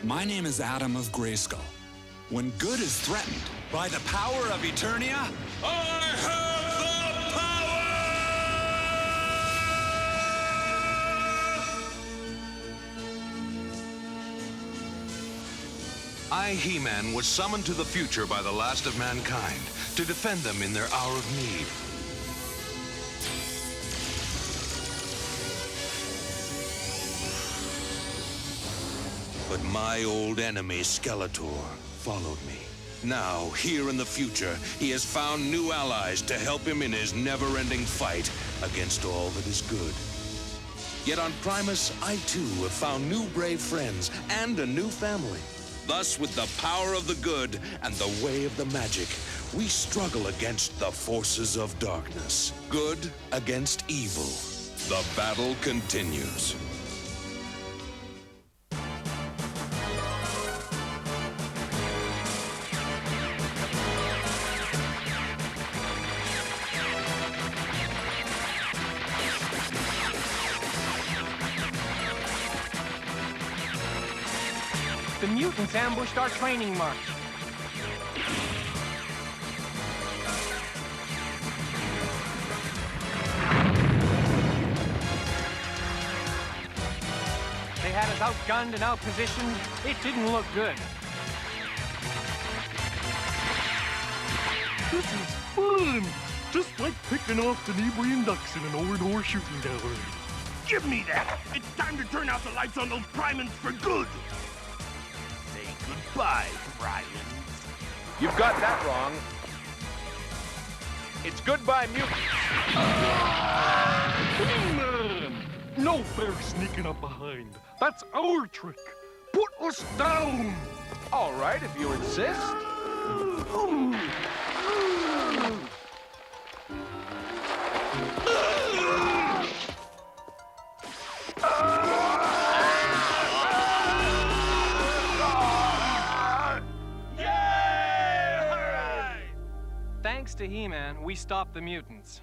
My name is Adam of Grayskull. When good is threatened by the power of Eternia, I have the power! I, He-Man, was summoned to the future by the last of mankind to defend them in their hour of need. But my old enemy, Skeletor, followed me. Now, here in the future, he has found new allies to help him in his never-ending fight against all that is good. Yet on Primus, I too have found new brave friends and a new family. Thus, with the power of the good and the way of the magic, we struggle against the forces of darkness. Good against evil. The battle continues. The mutants ambushed our training march. They had us outgunned and outpositioned. It didn't look good. This is fun! Just like picking off Denebrian ducks in an old-door shooting gallery. Give me that! It's time to turn out the lights on those Primans for good! Say goodbye, Primans. You've got that wrong. It's goodbye, mutants. He-Man! No fair sneaking up behind. That's our trick. Put us down! All right, if you insist. Thanks to He-Man, we stopped the mutants.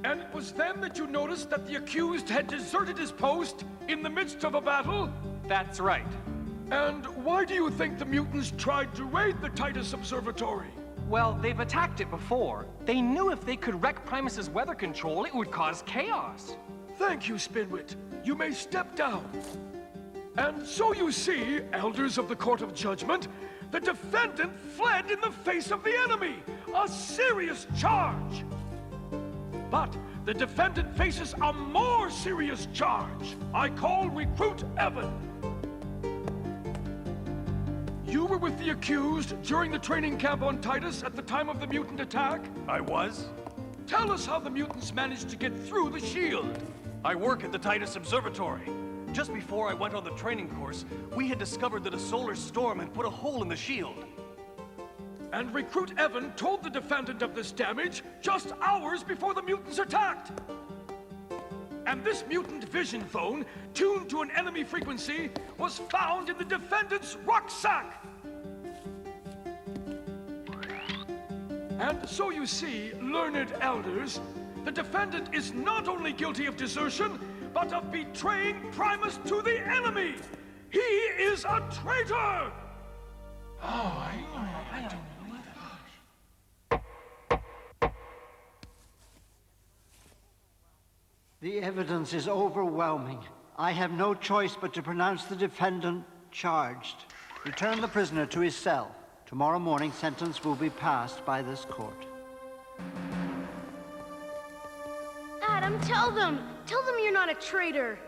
And it was then that you noticed that the accused had deserted his post in the midst of a battle? That's right. And why do you think the mutants tried to raid the Titus Observatory? Well, they've attacked it before. They knew if they could wreck Primus's weather control, it would cause chaos. Thank you, Spinwit. You may step down. And so you see, elders of the Court of Judgment, the defendant fled in the face of the enemy. A serious charge. But the defendant faces a more serious charge. I call Recruit Evan. You were with the accused during the training camp on Titus at the time of the mutant attack? I was. Tell us how the mutants managed to get through the shield. I work at the Titus Observatory. Just before I went on the training course, we had discovered that a solar storm had put a hole in the shield. And Recruit Evan told the defendant of this damage just hours before the mutants attacked. And this mutant vision phone, tuned to an enemy frequency, was found in the defendant's rucksack. And so you see, learned elders, the defendant is not only guilty of desertion, but of betraying Primus to the enemy. He is a traitor! Oh, I don't know. The evidence is overwhelming. I have no choice but to pronounce the defendant charged. Return the prisoner to his cell. Tomorrow morning, sentence will be passed by this court. Adam, tell them! Tell them you're not a traitor!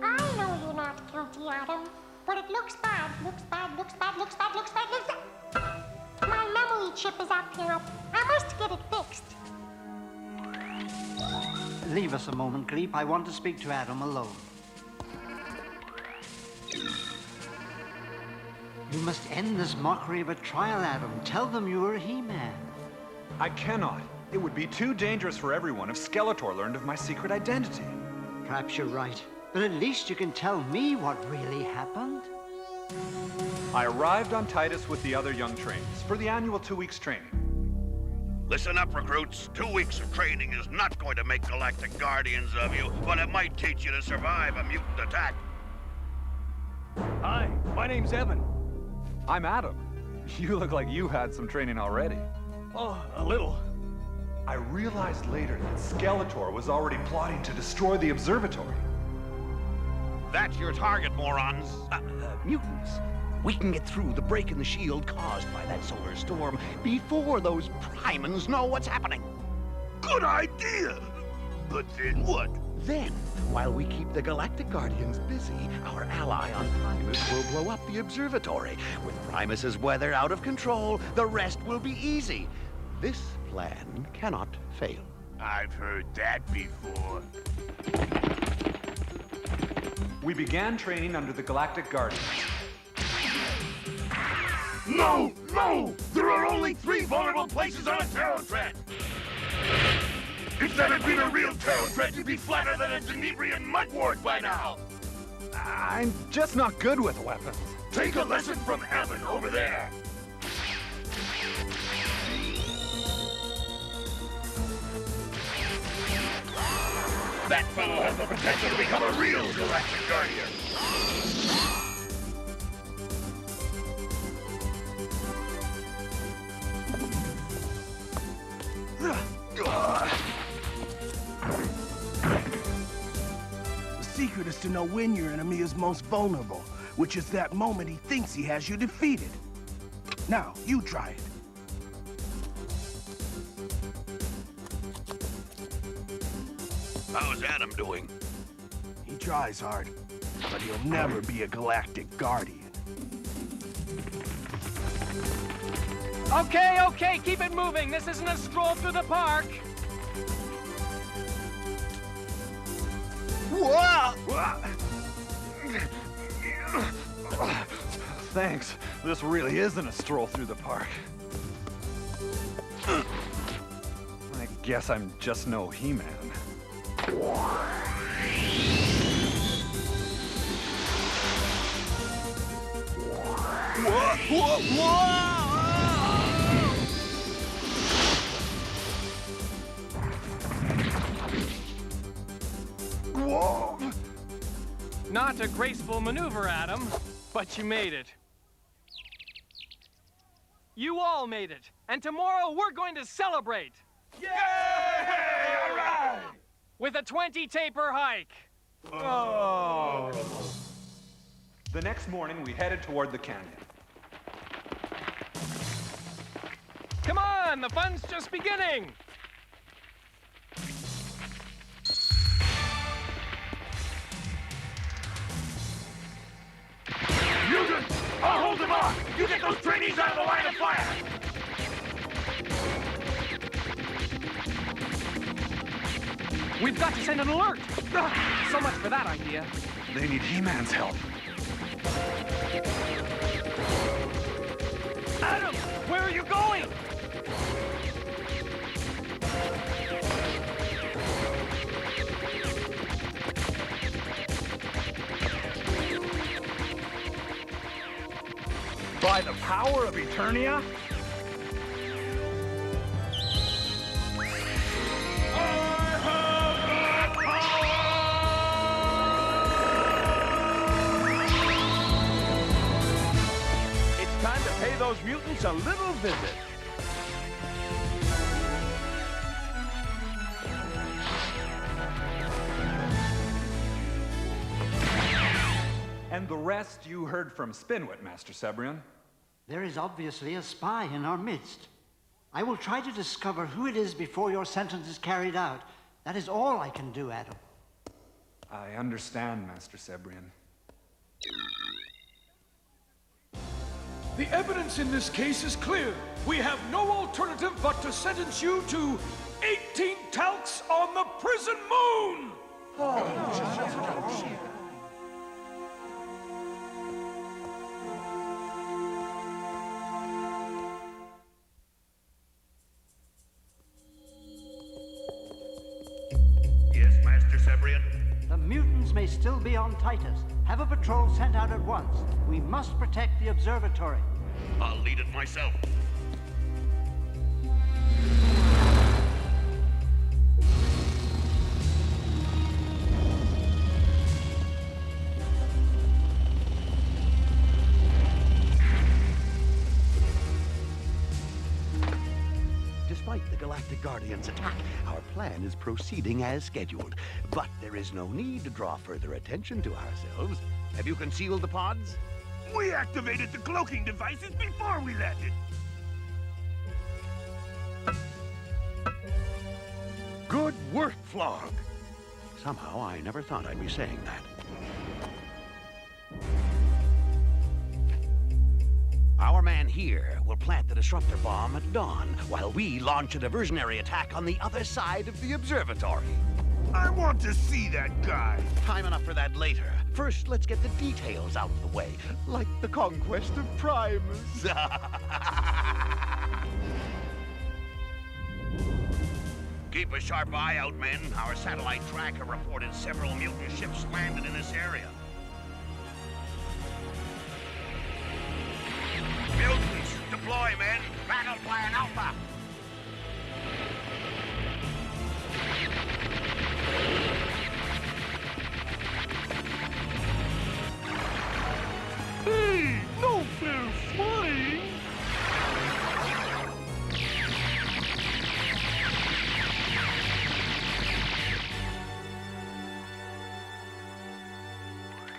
I know you're not guilty, Adam. But it looks bad, looks bad, looks bad, looks bad, looks bad, looks bad. My memory chip is acting up. I must get it fixed. Leave us a moment, Gleep. I want to speak to Adam alone. You must end this mockery of a trial, Adam. Tell them you are He-Man. I cannot. It would be too dangerous for everyone if Skeletor learned of my secret identity. Perhaps you're right. But at least you can tell me what really happened. I arrived on Titus with the other young trainees for the annual 2 weeks training. Listen up, recruits. 2 weeks of training is not going to make Galactic Guardians of you, but it might teach you to survive a mutant attack. Hi, my name's Evan. I'm Adam. You look like you had some training already. Oh, a little. I realized later that Skeletor was already plotting to destroy the observatory. That's your target, morons. Mutants. We can get through the break in the shield caused by that solar storm before those Primans know what's happening. Good idea! But then what? Then, while we keep the Galactic Guardians busy, our ally on Primus will blow up the observatory. With Primus's weather out of control, the rest will be easy. This plan cannot fail. I've heard that before. We began training under the Galactic Guardians. No! No! There are only 3 vulnerable places on a tarot thread! If that had been a real tarot thread, you'd be flatter than a Denebrian mudwort by now! I'm just not good with weapons. Take a lesson from Evan over there! That fellow has the potential to become a real Galactic Guardian! The secret is to know when your enemy is most vulnerable, which is that moment he thinks he has you defeated. Now, you try it. How's Adam doing? He tries hard, but he'll never be a Galactic Guardian. Okay, keep it moving. This isn't a stroll through the park. Thanks. This really isn't a stroll through the park. I guess I'm just no He-Man. Whoa! Not a graceful maneuver, Adam, but you made it. You all made it, and tomorrow we're going to celebrate. Yay! All right! With a 20-taper hike. Oh. The next morning, we headed toward the canyon. Come on, the fun's just beginning. Mutants! I'll hold them off! You get those trainees out of the line of fire! We've got to send an alert. So much for that idea. They need He-Man's help. Adam, where are you going? By the power of Eternia? It's time to pay those mutants a little visit. And the rest you heard from Spinwit, Master Sebrian. There is obviously a spy in our midst. I will try to discover who it is before your sentence is carried out. That is all I can do, Adam. I understand, Master Sebrian. The evidence in this case is clear. We have no alternative but to sentence you to 18 talcs on the prison moon! Yes, Master Sebrian? The mutants may still be on Titus. Have a patrol sent out at once. We must protect the observatory. I'll lead it myself. Galactic Guardians attack, our plan is proceeding as scheduled. But there is no need to draw further attention to ourselves. Have you concealed the pods? We activated the cloaking devices before we landed. Good work, Flog. Somehow, I never thought I'd be saying that. Our man here will plant the disruptor bomb at dawn, while we launch a diversionary attack on the other side of the observatory. I want to see that guy. Time enough for that later. First, let's get the details out of the way, like the conquest of Primus. Keep a sharp eye out, men. Our satellite tracker reported several mutant ships landed in this area. Mutants, deploy, men. Battle plan Alpha. Hey, no fair flying.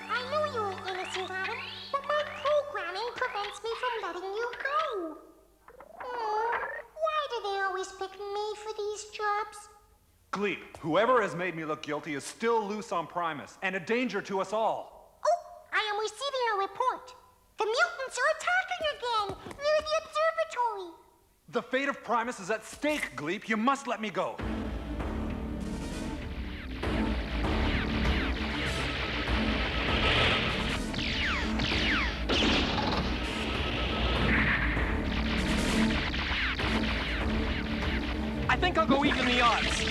I knew you were innocent, Adam, but my programming prevents me from letting you go. Why do they always pick me for these jobs? Gleep, whoever has made me look guilty is still loose on Primus, and a danger to us all. Oh, I am receiving a report. The mutants are attacking again, near the observatory. The fate of Primus is at stake, Gleep. You must let me go. I think I'll go even the odds.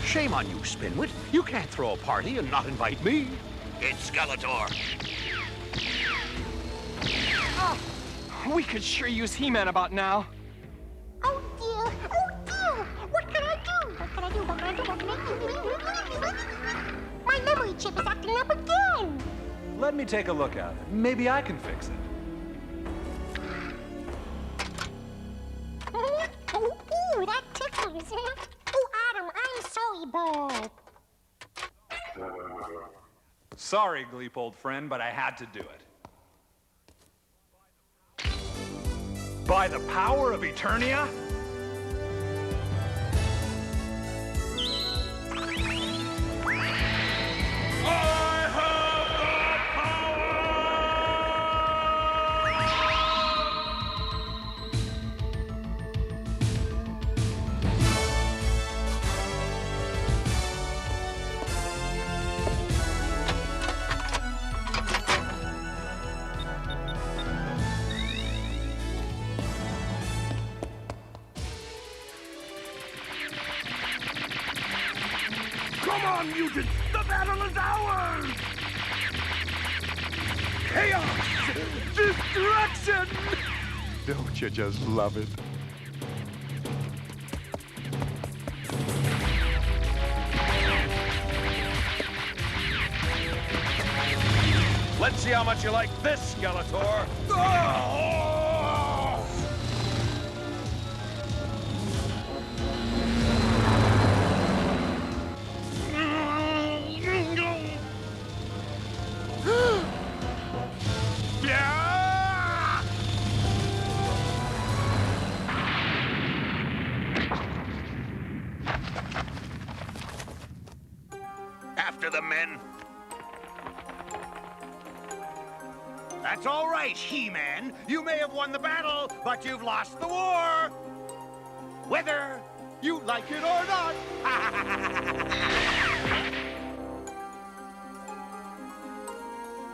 Shame on you, Spinwit. You can't throw a party and not invite me. It's Skeletor. Oh, we could sure use He-Man about now. Oh dear, oh dear! What can I do? What can I do? What can I do? What can I do? My memory chip is acting up again! Let me take a look at it. Maybe I can fix it. Ooh, that tickles. Oh, Adam, I'm sorry, bud. Sorry, Gleep, old friend, but I had to do it. By the power of Eternia? Come on, mutants! The battle is ours! Chaos! Destruction! Don't you just love it? Let's see how much you like this, Skeletor. Oh! After the men. That's all right, He-Man. You may have won the battle, but you've lost the war. Whether you like it or not.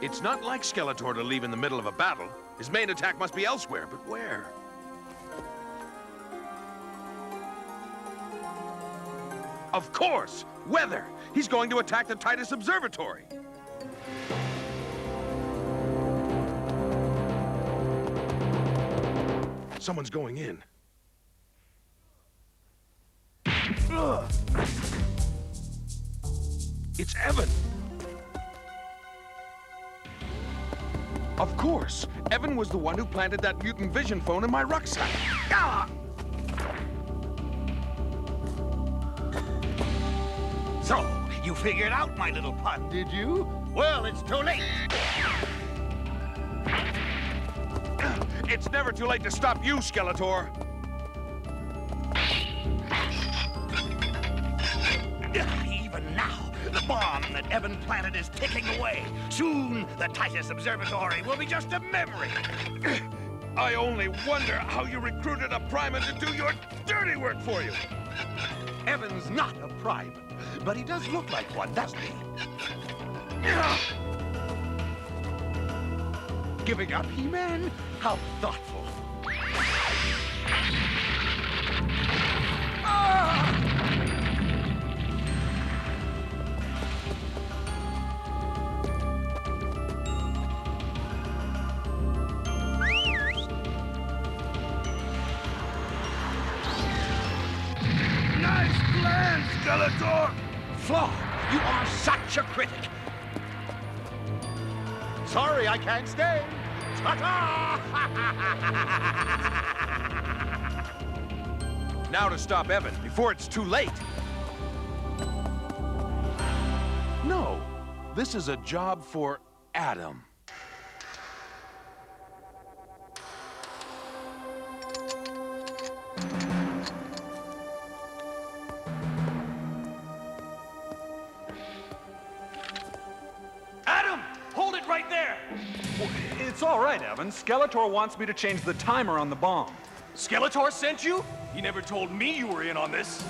It's not like Skeletor to leave in the middle of a battle. His main attack must be elsewhere, but where? Of course! Weather! He's going to attack the Titus Observatory! Someone's going in. It's Evan. Of course. Evan was the one who planted that mutant vision phone in my rucksack. Ah! So, you figured out my little pun, did you? Well, it's too late. It's never too late to stop you, Skeletor. Even now, the bomb that Evan planted is ticking away. Soon, the Titus Observatory will be just a memory. I only wonder how you recruited a Primus to do your dirty work for you. Evan's not a Primus, but he does look like one, doesn't he? Giving up, He-Man? How thoughtful. Nice plan, Skeletor! Flaw, you are such a critic. Sorry, I can't stay. Ta-ta! Now to stop Evan, before it's too late. No, this is a job for Adam. Adam, hold it right there! It's all right, Evan. Skeletor wants me to change the timer on the bomb. Skeletor sent you? He never told me you were in on this.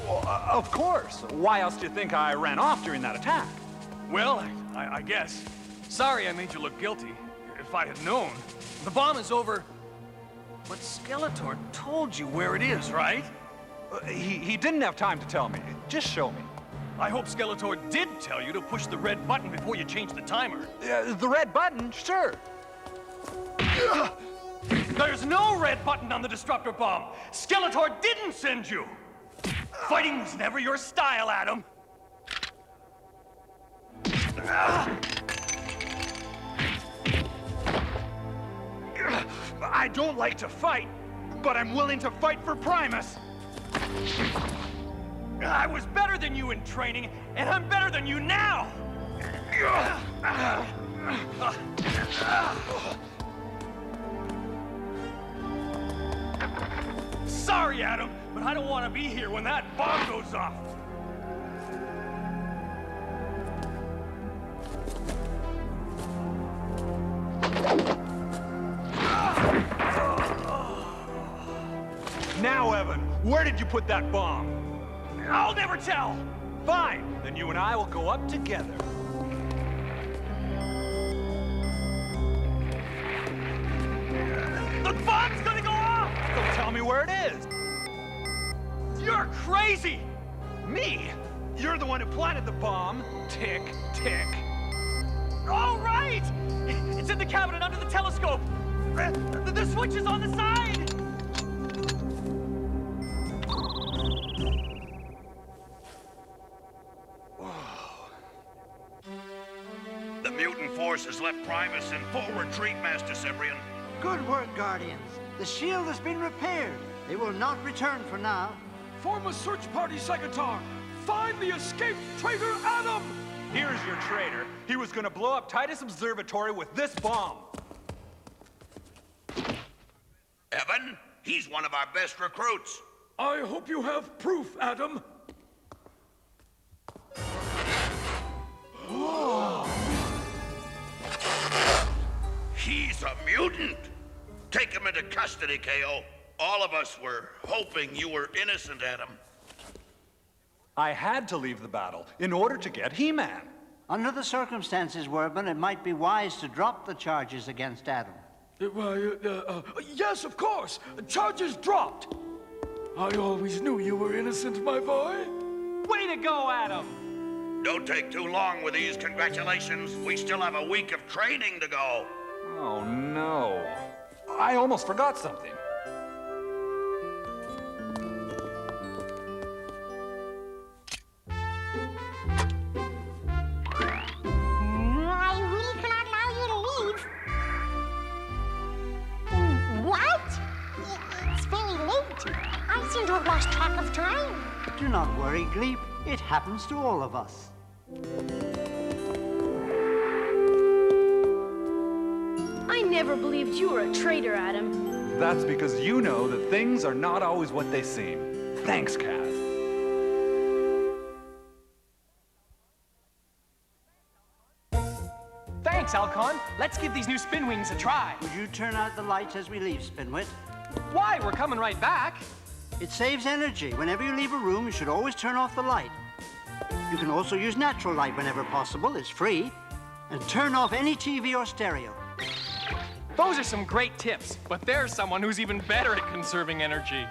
Well, of course. Why else do you think I ran off during that attack? Well, I guess. Sorry I made you look guilty. If I had known. The bomb is over. But Skeletor told you where it is, right? He didn't have time to tell me. Just show me. I hope Skeletor did tell you to push the red button before you change the timer. The red button? Sure. There's no red button on the disruptor bomb. Skeletor didn't send you. Fighting was never your style, Adam. I don't like to fight, but I'm willing to fight for Primus. I was better than you in training, and I'm better than you now! Sorry, Adam, but I don't want to be here when that bomb goes off. Now, Evan, where did you put that bomb? I'll never tell! Fine, then you and I will go up together. The bomb's gonna go off! Don't tell me where it is! You're crazy! Me? You're the one who planted the bomb. Tick, tick. All right! It's in the cabinet under the telescope! The switch is on the side! The mutant force has left Primus in full retreat, Master Cyprian. Good work, Guardians. The shield has been repaired. They will not return for now. Form a search party, Skeletor. Find the escaped traitor Adam! Here's your traitor. He was gonna blow up Titus Observatory with this bomb. Evan, he's one of our best recruits. I hope you have proof, Adam. He's a mutant. Take him into custody, KO. All of us were hoping you were innocent, Adam. I had to leave the battle in order to get He-Man. Under the circumstances, Wordman, it might be wise to drop the charges against Adam. Yes, of course. Charges dropped. I always knew you were innocent, my boy. Way to go, Adam! Don't take too long with these congratulations. We still have a week of training to go. Oh, no. I almost forgot something. I really cannot allow you to leave. What? It's very late. I seem to have lost track of time. Do not worry, Gleep. It happens to all of us. I never believed you were a traitor, Adam. That's because you know that things are not always what they seem. Thanks, Kaz. Thanks, Alcon. Let's give these new spin wings a try. Would you turn out the lights as we leave, Spinwit? Why? We're coming right back. It saves energy. Whenever you leave a room, you should always turn off the light. You can also use natural light whenever possible. It's free. And turn off any TV or stereo. Those are some great tips, but there's someone who's even better at conserving energy.